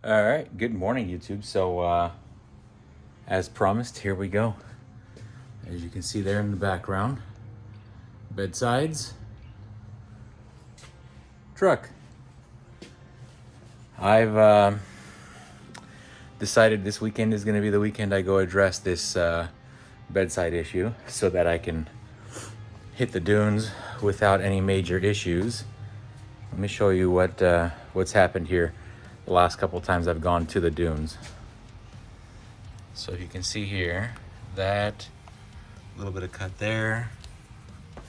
All right, good morning, YouTube. So, as promised, here we go. As you can see there in the background, bedsides, truck. I've decided this weekend is going to be the weekend I go address this bedside issue so that I can hit the dunes without any major issues. Let me show you what's happened here the last couple times I've gone to the dunes. So you can see here that a little bit of cut there, a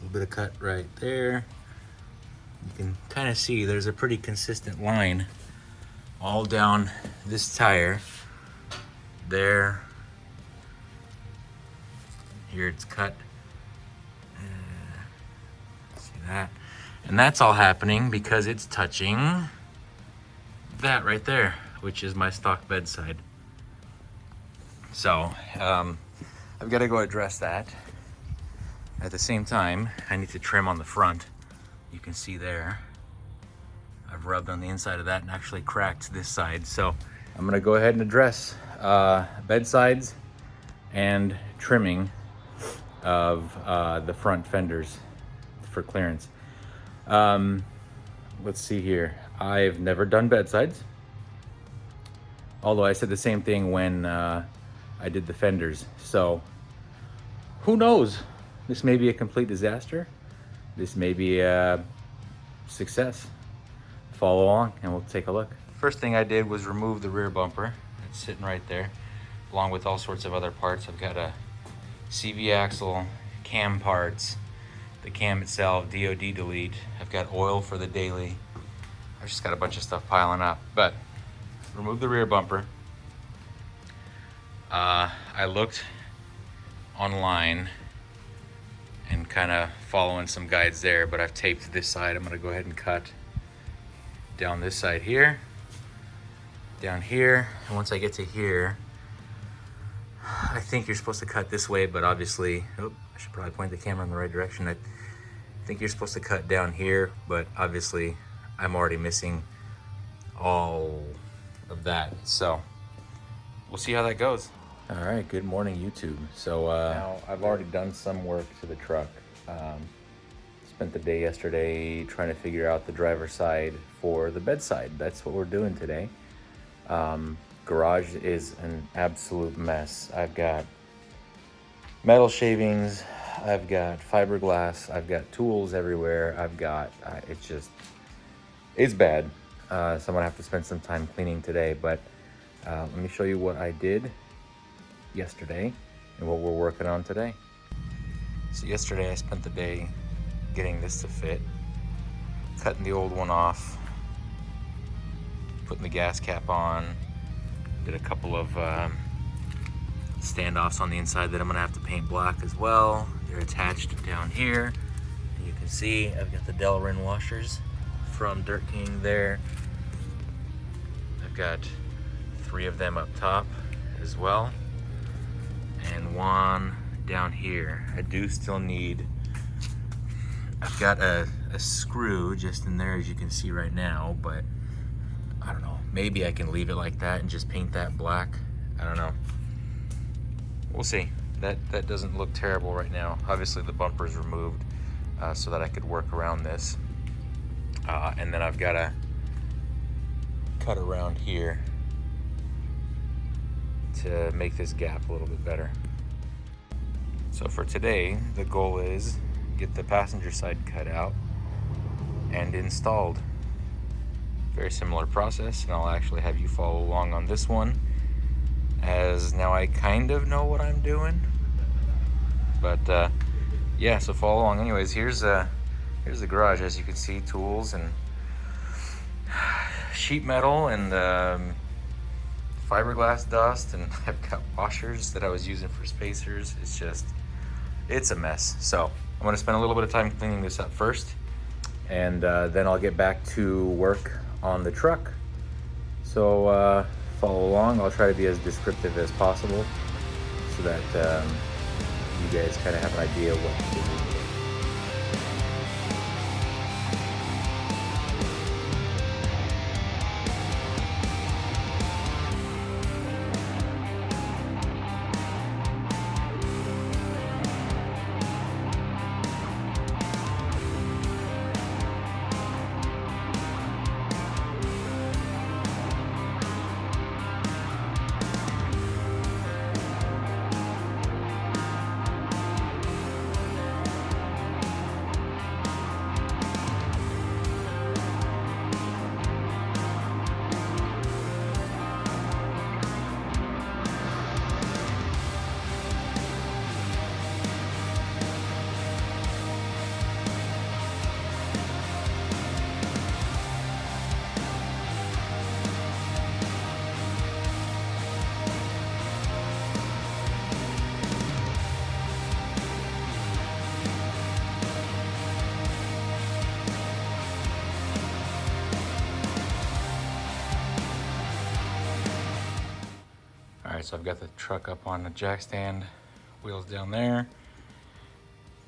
little bit of cut right there. You can kind of see there's a pretty consistent line all down this tire. There, here it's cut. See that? And that's all happening because it's touching that right there, which is my stock bedside. So I've got to go address that. At the same time, I need to trim on the front. You can see there, I've rubbed on the inside of that and actually cracked this side. So I'm gonna go ahead and address bedsides and trimming of the front fenders for clearance. Let's see here. I've never done bedsides, although I said the same thing when I did the fenders. So who knows? This may be a complete disaster. This may be a success. Follow along and we'll take a look. First thing I did was remove the rear bumper. It's sitting right there, along with all sorts of other parts. I've got a CV axle, cam parts, the cam itself, DOD delete. I've got oil for the daily. I've just got a bunch of stuff piling up, but remove the rear bumper. I looked online and kind of following some guides there, but I've taped this side. I'm gonna go ahead and cut down this side here, down here, and once I get to here, I think you're supposed to cut this way, but obviously, I should probably point the camera in the right direction. I think you're supposed to cut down here, but obviously I'm already missing all of that, so we'll see how that goes. All right, good morning, YouTube. So now I've already done some work to the truck. Spent the day yesterday trying to figure out the driver's side for the bedside. That's what we're doing today. Garage is an absolute mess. I've got metal shavings, I've got fiberglass, I've got tools everywhere. I've got, it's bad. So I'm gonna have to spend some time cleaning today, but let me show you what I did yesterday and what we're working on today. So yesterday I spent the day getting this to fit, cutting the old one off, putting the gas cap on, did a couple of standoffs on the inside that I'm gonna have to paint black as well. They're attached down here. And you can see I've got the Delrin washers from Dirt King there. I've got 3 of them up top as well, and 1 down here. I do still need, I've got a screw just in there, as you can see right now, but I don't know, maybe I can leave it like that and just paint that black. I don't know, we'll see. That doesn't look terrible right now. Obviously the bumper is removed so that I could work around this, and then I've got to cut around here to make this gap a little bit better. So for today, the goal is get the passenger side cut out and installed. Very similar process, and I'll actually have you follow along on this one, as now I kind of know what I'm doing. But yeah, so follow along. Anyways, here's the garage. As you can see, tools and sheet metal and fiberglass dust, and I've got washers that I was using for spacers. It's a mess. So I'm gonna spend a little bit of time cleaning this up first, and then I'll get back to work on the truck. So follow along. I'll try to be as descriptive as possible so that you guys kind of have an idea of what to do. right, so I've got the truck up on the jack stand, wheels down there,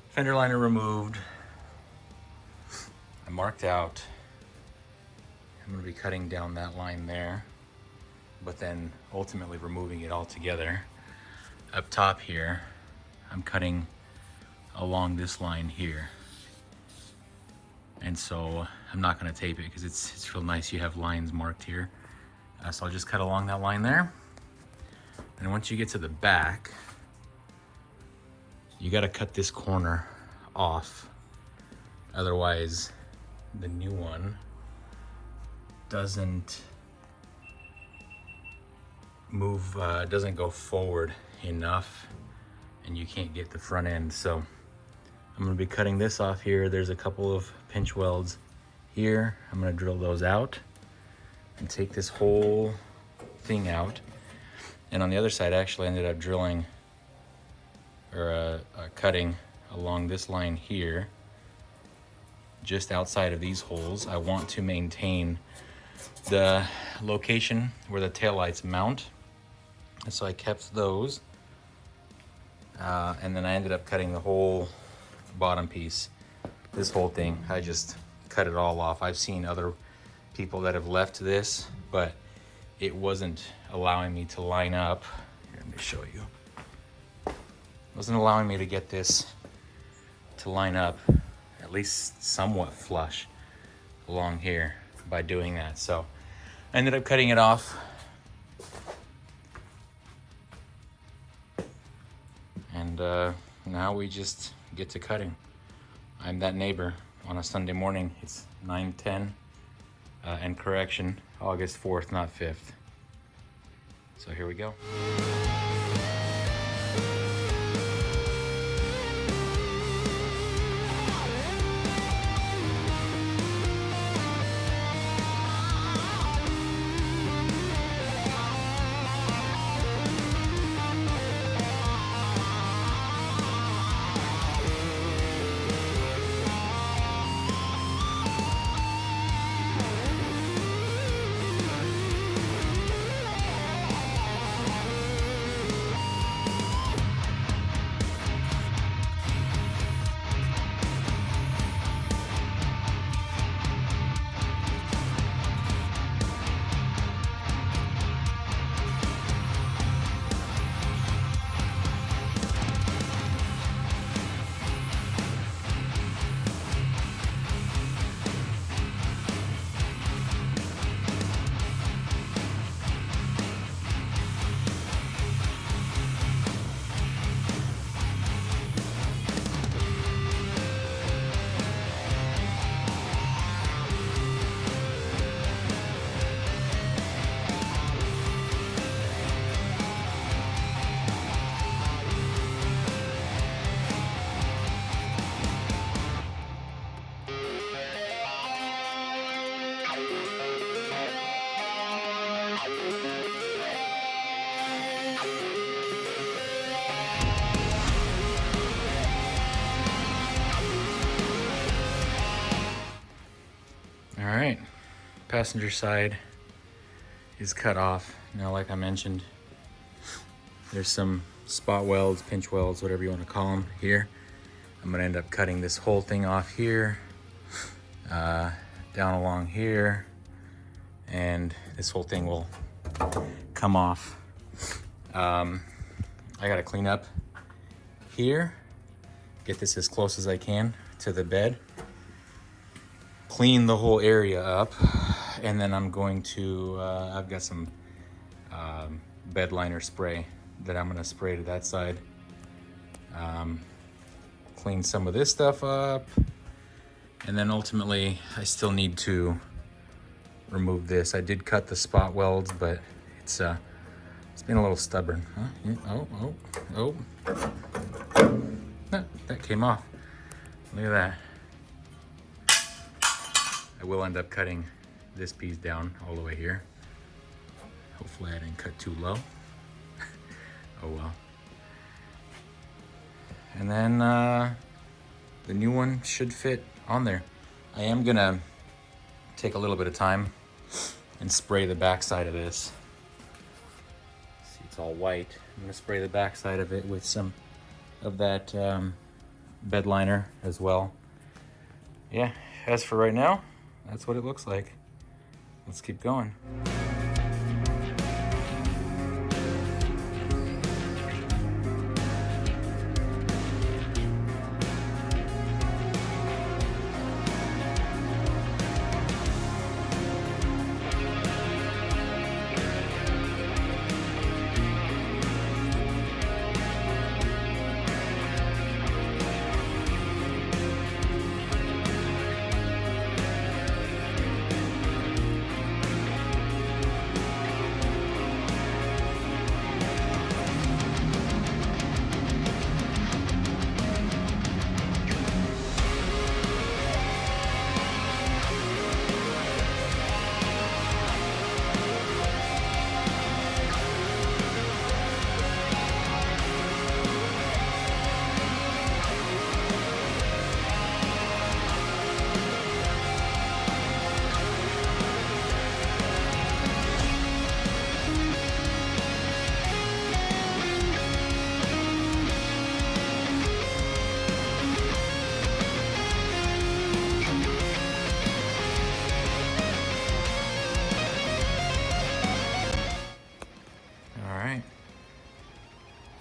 fender liner removed. I marked out, I'm gonna be cutting down that line there, but then ultimately removing it all together. Up top here, I'm cutting along this line here. And so I'm not gonna tape it because it's real nice you have lines marked here. So I'll just cut along that line there. And once you get to the back, you gotta cut this corner off. Otherwise, the new one doesn't move, doesn't go forward enough, and you can't get the front end. So I'm gonna be cutting this off here. There's a couple of pinch welds here. I'm gonna drill those out and take this whole thing out. And on the other side, I actually ended up drilling or cutting along this line here, just outside of these holes. I want to maintain the location where the taillights mount. And so I kept those. And then I ended up cutting the whole bottom piece. This whole thing, I just cut it all off. I've seen other people that have left this, but it wasn't allowing me to line up. Here, let me show you. It wasn't allowing me to get this to line up at least somewhat flush along here by doing that. So I ended up cutting it off. And now we just get to cutting. I'm that neighbor on a Sunday morning. It's 9:10, and correction, August 4th, not 5th. So here we go. All right, passenger side is cut off. Now, like I mentioned, there's some spot welds, pinch welds, whatever you want to call them here. I'm gonna end up cutting this whole thing off here, down along here, and this whole thing will come off. I gotta clean up here, get this as close as I can to the bed, clean the whole area up, and then I'm going to, I've got some bed liner spray that I'm gonna spray to that side. Clean some of this stuff up, and then ultimately I still need to remove this. I did cut the spot welds, but it's been a little stubborn. Huh? Yeah. Oh. That came off. Look at that. I will end up cutting this piece down all the way here. Hopefully I didn't cut too low. Oh well. And then the new one should fit on there. I am gonna take a little bit of time and spray the back side of this. See, it's It's all white. I'm gonna spray the back side of it with some of that bed liner as well. Yeah, as for right now, that's what it looks like. Let's keep going.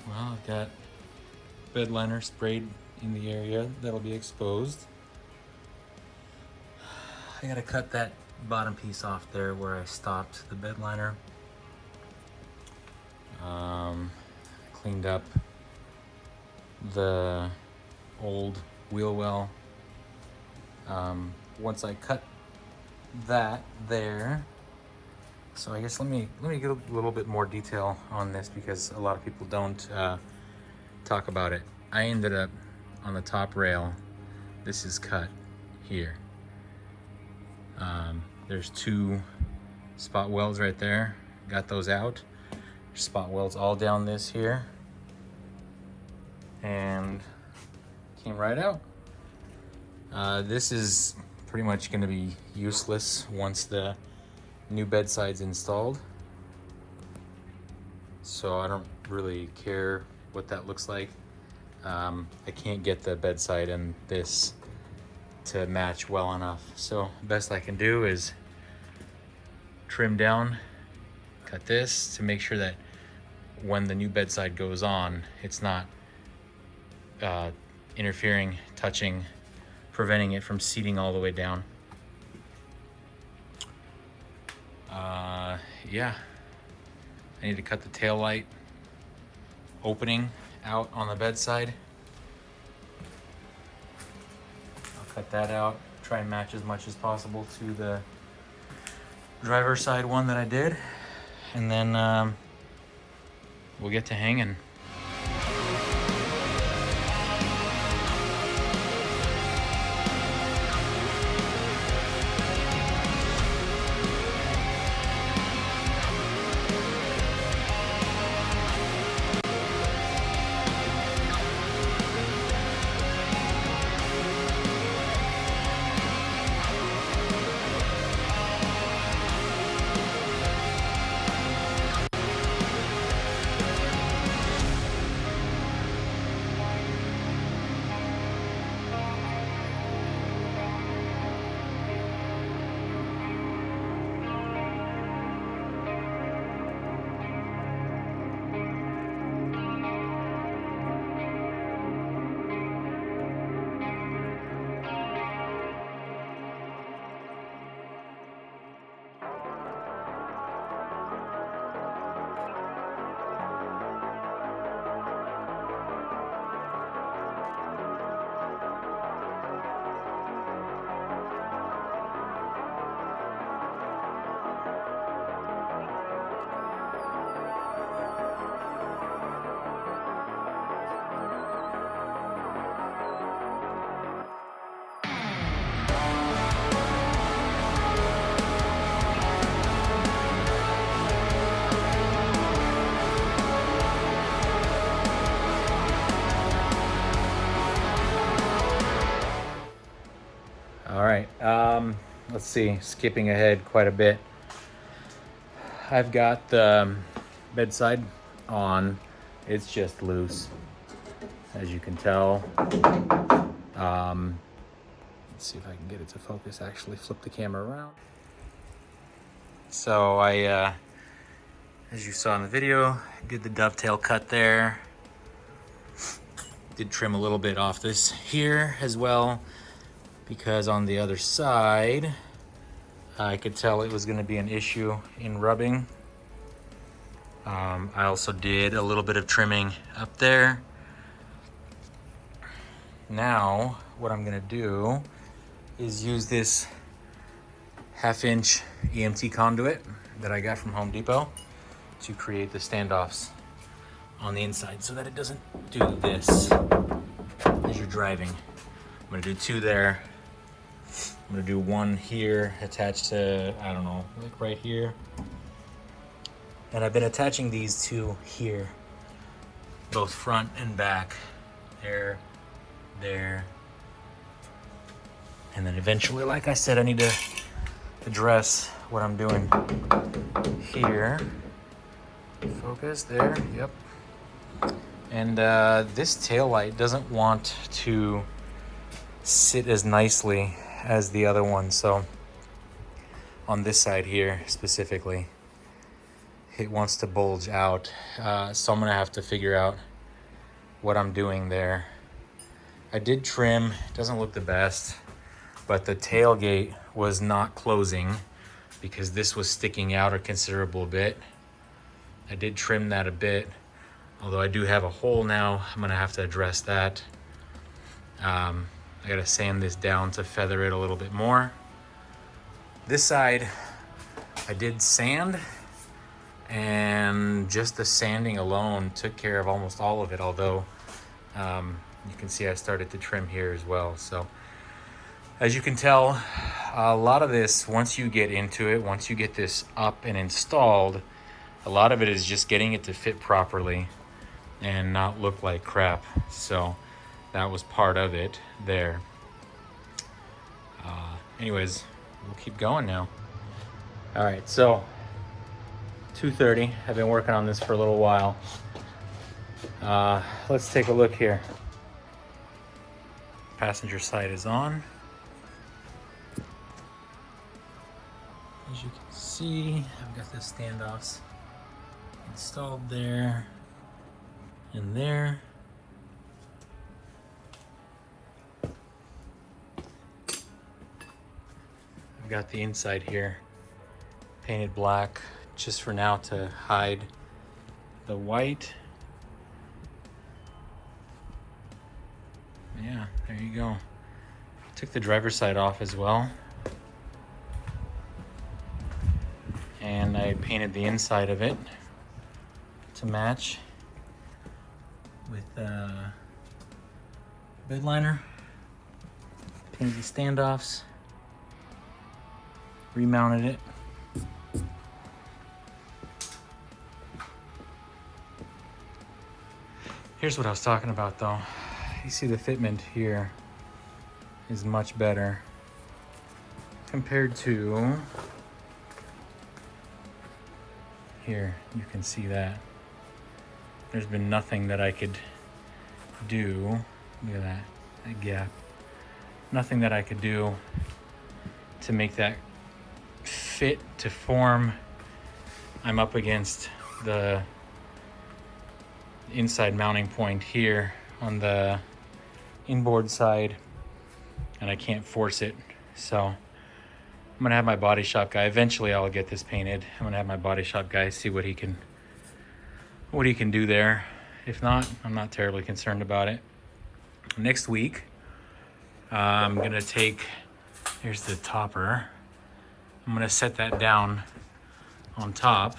Well, I've got bed liner sprayed in the area that'll be exposed. I gotta cut that bottom piece off there where I stopped the bed liner. Cleaned up the old wheel well. Once I cut that there, so I guess let me get a little bit more detail on this because a lot of people don't talk about it. I ended up on the top rail. This is cut here. There's 2 spot welds right there. Got those out. There's spot welds all down this here, and came right out. This is pretty much going to be useless once the new bedside's installed, so I don't really care what that looks like. I can't get the bedside and this to match well enough, so best I can do is trim down, cut this to make sure that when the new bedside goes on, it's not interfering, touching, preventing it from seating all the way down. Yeah, I need to cut the tail light opening out on the bedside. I'll cut that out, try and match as much as possible to the driver's side one that I did, and then we'll get to hanging. All right, let's see, skipping ahead quite a bit. I've got the bedside on. It's just loose, as you can tell. Let's see if I can get it to focus, actually flip the camera around. So I, as you saw in the video, did the dovetail cut there. Did trim a little bit off this here as well, because on the other side, I could tell it was gonna be an issue in rubbing. I also did a little bit of trimming up there. Now, what I'm gonna do is use this 1/2-inch EMT conduit that I got from Home Depot to create the standoffs on the inside so that it doesn't do this as you're driving. I'm gonna do 2 there. I'm gonna do 1 here attached to, I don't know, like right here. And I've been attaching these 2 here, both front and back. There, there. And then eventually, like I said, I need to address what I'm doing here. Focus, there, yep. And this tail light doesn't want to sit as nicely as the other one. So on this side here specifically, it wants to bulge out. So I'm gonna have to figure out what I'm doing there. I did trim, it doesn't look the best, but the tailgate was not closing because this was sticking out a considerable bit. I did trim that a bit, although I do have a hole now. I'm gonna have to address that. I gotta sand this down to feather it a little bit more. This side, I did sand, and just the sanding alone took care of almost all of it, although you can see I started to trim here as well. So as you can tell, a lot of this, once you get into it, once you get this up and installed, a lot of it is just getting it to fit properly and not look like crap. So that was part of it there. Anyways, we'll keep going now. All right, so 2:30. I've been working on this for a little while. Let's take a look here. Passenger side is on. As you can see, I've got the standoffs installed there and there. I've got the inside here painted black just for now to hide the white. Yeah, there you go. Took the driver's side off as well. And I painted the inside of it to match with bed liner. Painted the standoffs. Remounted it. Here's what I was talking about though. You see the fitment here is much better compared to here. You can see that. There's been nothing that I could do. Look at that gap. Nothing that I could do to make that fit to form. I'm up against the inside mounting point here on the inboard side, and I can't force it. So I'm gonna have my body shop guy, eventually I'll get this painted. I'm gonna have my body shop guy see what he can do there. If not, I'm not terribly concerned about it. Next week, I'm gonna take, here's the topper. I'm gonna set that down on top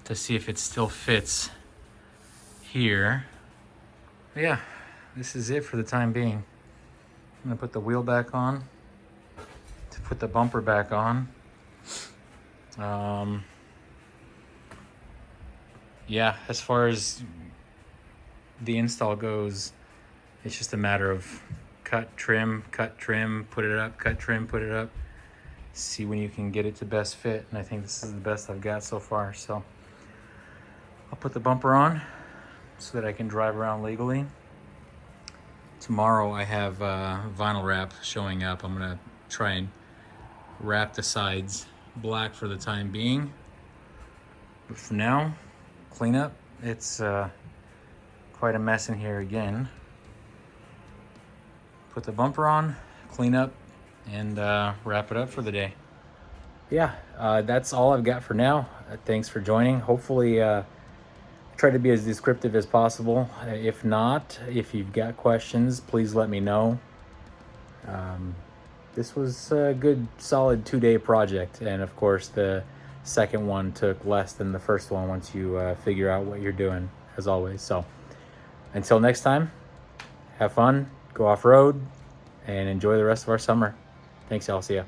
to see if it still fits here. Yeah, this is it for the time being. I'm gonna put the wheel back on, to put the bumper back on. Yeah, as far as the install goes, it's just a matter of cut, trim, put it up, cut, trim, put it up. See when you can get it to best fit, and I think this is the best I've got so far. So I'll put the bumper on so that I can drive around legally. Tomorrow I have vinyl wrap showing up. I'm gonna try and wrap the sides black for the time being. But for now, clean up. It's quite a mess in here again. Put the bumper on, clean up, and wrap it up for the day. Yeah, that's all I've got for now. Thanks for joining. Hopefully try to be as descriptive as possible. If not, if you've got questions, please let me know. This was a good solid 2-day project, and of course the second one took less than the first one once you figure out what you're doing, as always. So until next time, have fun, go off-road, and enjoy the rest of our summer. Thanks, y'all. See ya.